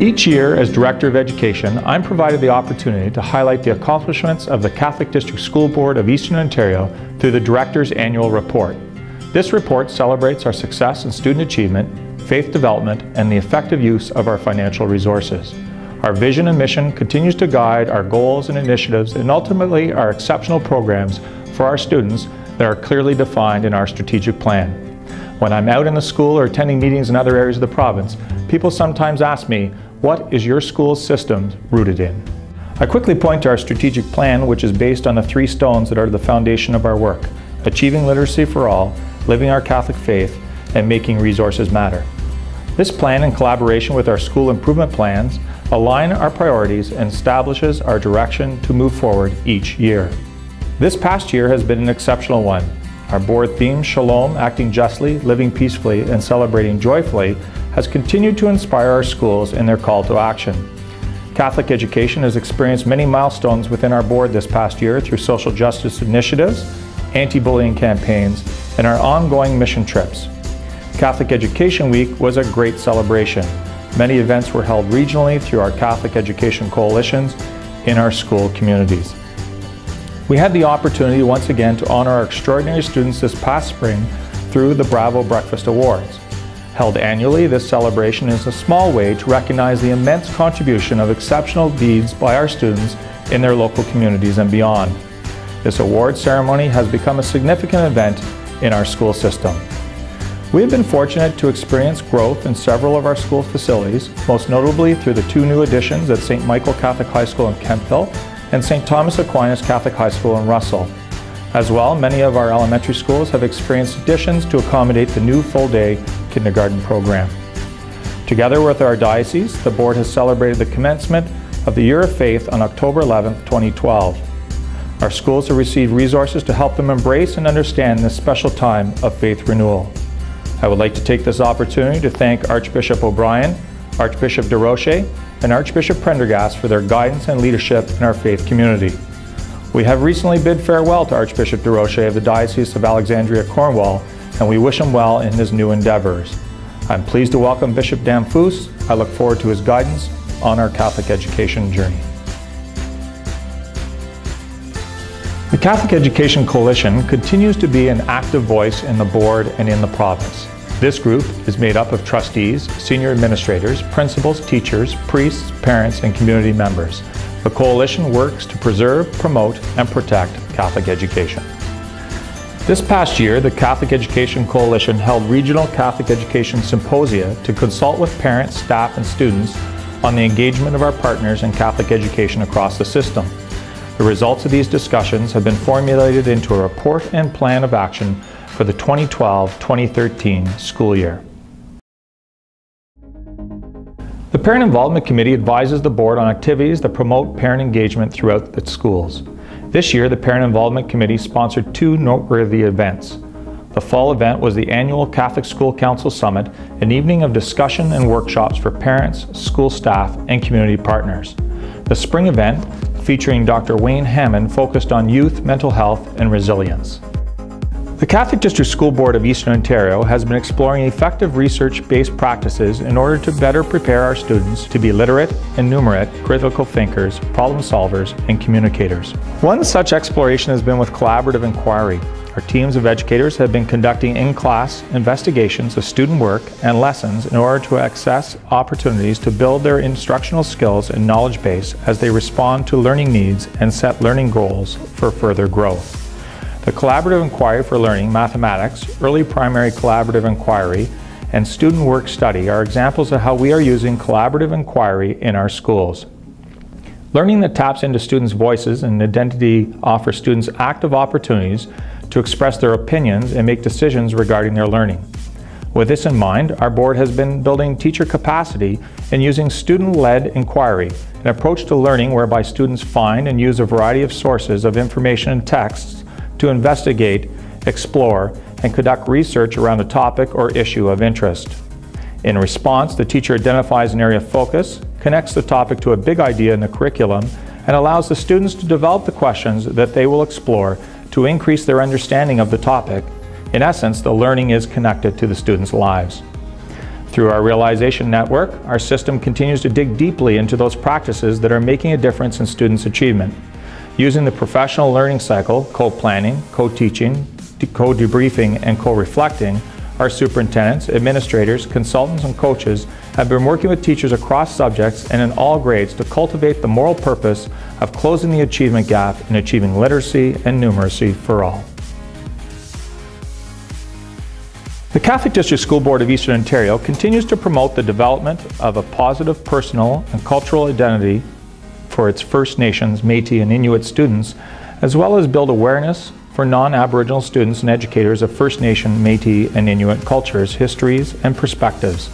Each year, as Director of Education, I'm provided the opportunity to highlight the accomplishments of the Catholic District School Board of Eastern Ontario through the Director's Annual Report. This report celebrates our success in student achievement, faith development, and the effective use of our financial resources. Our vision and mission continues to guide our goals and initiatives and ultimately our exceptional programs for our students that are clearly defined in our strategic plan. When I'm out in the school or attending meetings in other areas of the province, people sometimes ask me, what is your school's system rooted in? I quickly point to our strategic plan, which is based on the 3 stones that are the foundation of our work: achieving literacy for all, living our Catholic faith, and making resources matter. This plan, in collaboration with our school improvement plans, align our priorities and establishes our direction to move forward each year. This past year has been an exceptional one. Our board theme, Shalom, acting justly, living peacefully, and celebrating joyfully, has continued to inspire our schools in their call to action. Catholic education has experienced many milestones within our board this past year through social justice initiatives, anti-bullying campaigns, and our ongoing mission trips. Catholic Education Week was a great celebration. Many events were held regionally through our Catholic Education coalitions in our school communities. We had the opportunity once again to honor our extraordinary students this past spring through the Bravo Breakfast Awards. Held annually, this celebration is a small way to recognize the immense contribution of exceptional deeds by our students in their local communities and beyond. This award ceremony has become a significant event in our school system. We have been fortunate to experience growth in several of our school facilities, most notably through the 2 new additions at St. Michael Catholic High School in Kemptville and St. Thomas Aquinas Catholic High School in Russell. As well, many of our elementary schools have experienced additions to accommodate the new full-day kindergarten program. Together with our diocese, the board has celebrated the commencement of the Year of Faith on October 11, 2012. Our schools have received resources to help them embrace and understand this special time of faith renewal. I would like to take this opportunity to thank Archbishop O'Brien, Archbishop DeRoche, and Archbishop Prendergast for their guidance and leadership in our faith community. We have recently bid farewell to Archbishop DeRoche of the Diocese of Alexandria, Cornwall, and we wish him well in his new endeavors. I'm pleased to welcome Bishop Damphousse. I look forward to his guidance on our Catholic education journey. The Catholic Education Coalition continues to be an active voice in the board and in the province. This group is made up of trustees, senior administrators, principals, teachers, priests, parents, and community members. The coalition works to preserve, promote, and protect Catholic education. This past year, the Catholic Education Coalition held regional Catholic education symposia to consult with parents, staff, and students on the engagement of our partners in Catholic education across the system. The results of these discussions have been formulated into a report and plan of action for the 2012-2013 school year. The Parent Involvement Committee advises the board on activities that promote parent engagement throughout the schools. This year, the Parent Involvement Committee sponsored 2 noteworthy events. The fall event was the annual Catholic School Council Summit, an evening of discussion and workshops for parents, school staff, and community partners. The spring event, featuring Dr. Wayne Hammond, focused on youth, mental health, and resilience. The Catholic District School Board of Eastern Ontario has been exploring effective research-based practices in order to better prepare our students to be literate and numerate, critical thinkers, problem solvers, and communicators. One such exploration has been with collaborative inquiry. Our teams of educators have been conducting in-class investigations of student work and lessons in order to access opportunities to build their instructional skills and knowledge base as they respond to learning needs and set learning goals for further growth. The Collaborative Inquiry for Learning, Mathematics, Early Primary Collaborative Inquiry, and Student Work Study are examples of how we are using collaborative inquiry in our schools. Learning that taps into students' voices and identity offers students active opportunities to express their opinions and make decisions regarding their learning. With this in mind, our board has been building teacher capacity and using student-led inquiry, an approach to learning whereby students find and use a variety of sources of information and texts to investigate, explore, and conduct research around a topic or issue of interest. In response, the teacher identifies an area of focus, connects the topic to a big idea in the curriculum, and allows the students to develop the questions that they will explore to increase their understanding of the topic. In essence, the learning is connected to the students' lives. Through our Realization Network, our system continues to dig deeply into those practices that are making a difference in students' achievement. Using the professional learning cycle, co-planning, co-teaching, co-debriefing, and co-reflecting, our superintendents, administrators, consultants, and coaches have been working with teachers across subjects and in all grades to cultivate the moral purpose of closing the achievement gap in achieving literacy and numeracy for all. The Catholic District School Board of Eastern Ontario continues to promote the development of a positive personal and cultural identity for its First Nations, Métis, and Inuit students, as well as build awareness for non-Aboriginal students and educators of First Nation, Métis, and Inuit cultures, histories, and perspectives.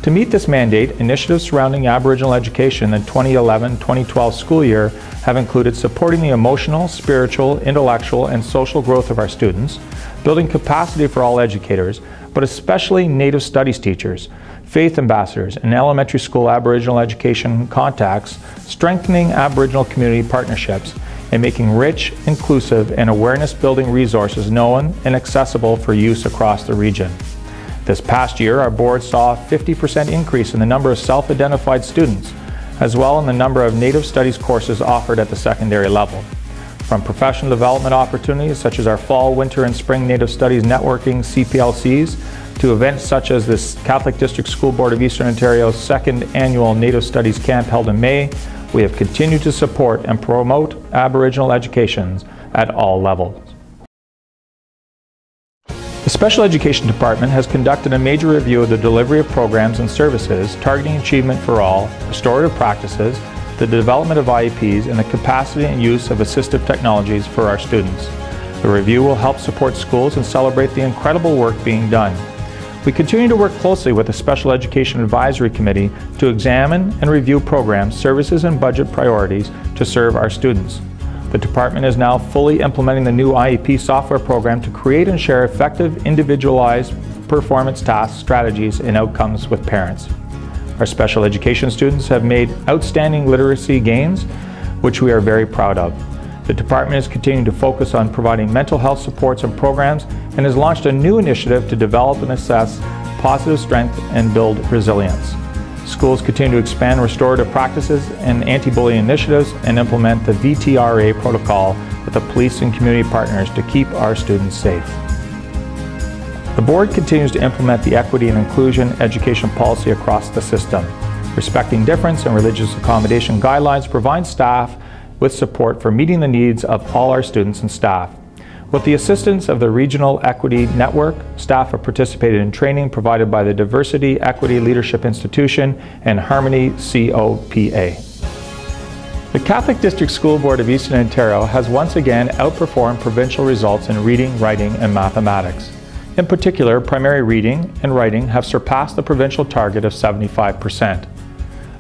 To meet this mandate, initiatives surrounding Aboriginal education in the 2011-2012 school year have included supporting the emotional, spiritual, intellectual, and social growth of our students, building capacity for all educators, but especially Native Studies teachers, faith ambassadors, and elementary school Aboriginal education contacts, strengthening Aboriginal community partnerships, and making rich, inclusive, and awareness-building resources known and accessible for use across the region. This past year, our board saw a 50% increase in the number of self-identified students, as well as in the number of Native Studies courses offered at the secondary level. From professional development opportunities such as our Fall, Winter, and Spring Native Studies Networking CPLCs, to events such as the Catholic District School Board of Eastern Ontario's second annual Native Studies Camp held in May, we have continued to support and promote Aboriginal education at all levels. The Special Education Department has conducted a major review of the delivery of programs and services targeting achievement for all, restorative practices, the development of IEPs, and the capacity and use of assistive technologies for our students. The review will help support schools and celebrate the incredible work being done. We continue to work closely with the Special Education Advisory Committee to examine and review programs, services, and budget priorities to serve our students. The department is now fully implementing the new IEP software program to create and share effective, individualized performance tasks, strategies, and outcomes with parents. Our special education students have made outstanding literacy gains, which we are very proud of. The department is continuing to focus on providing mental health supports and programs and has launched a new initiative to develop and assess positive strength and build resilience. Schools continue to expand restorative practices and anti-bullying initiatives and implement the VTRA protocol with the police and community partners to keep our students safe. The board continues to implement the equity and inclusion education policy across the system. Respecting difference and religious accommodation guidelines provide staff with support for meeting the needs of all our students and staff. With the assistance of the Regional Equity Network, staff have participated in training provided by the Diversity Equity Leadership Institution and Harmony COPA. The Catholic District School Board of Eastern Ontario has once again outperformed provincial results in reading, writing, and mathematics. In particular, primary reading and writing have surpassed the provincial target of 75%.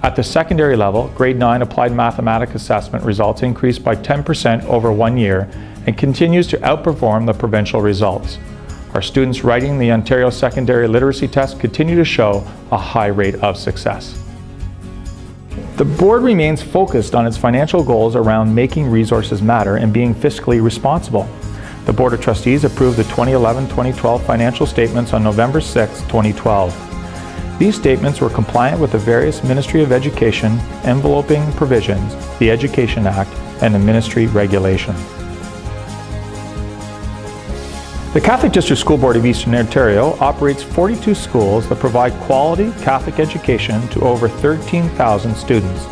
At the secondary level, grade 9 applied mathematics assessment results increased by 10% over 1 year and continues to outperform the provincial results. Our students writing the Ontario Secondary Literacy Test continue to show a high rate of success. The board remains focused on its financial goals around making resources matter and being fiscally responsible. The Board of Trustees approved the 2011-2012 financial statements on November 6, 2012. These statements were compliant with the various Ministry of Education enveloping provisions, the Education Act, and the ministry regulation. The Catholic District School Board of Eastern Ontario operates 42 schools that provide quality Catholic education to over 13,000 students.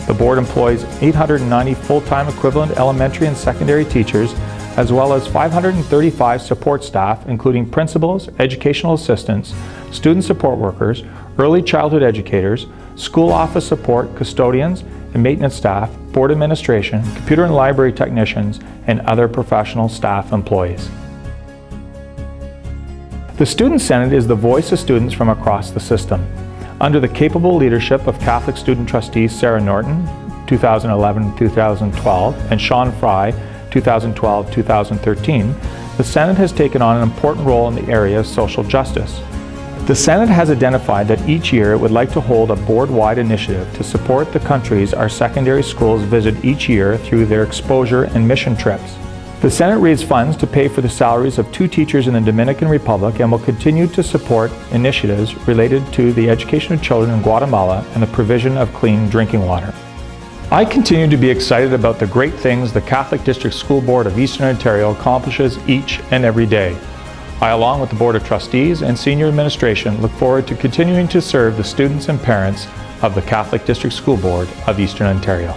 The board employs 890 full-time equivalent elementary and secondary teachers, as well as 535 support staff, including principals, educational assistants, student support workers, early childhood educators, school office support, custodians, and maintenance staff, board administration, computer and library technicians, and other professional staff employees. The Student Senate is the voice of students from across the system. Under the capable leadership of Catholic student trustees Sarah Norton, 2011-2012, and Sean Fry, 2012-2013, the Senate has taken on an important role in the area of social justice. The Senate has identified that each year it would like to hold a board-wide initiative to support the countries our secondary schools visit each year through their exposure and mission trips. The Senate raised funds to pay for the salaries of 2 teachers in the Dominican Republic and will continue to support initiatives related to the education of children in Guatemala and the provision of clean drinking water. I continue to be excited about the great things the Catholic District School Board of Eastern Ontario accomplishes each and every day. I, along with the Board of Trustees and Senior Administration, look forward to continuing to serve the students and parents of the Catholic District School Board of Eastern Ontario.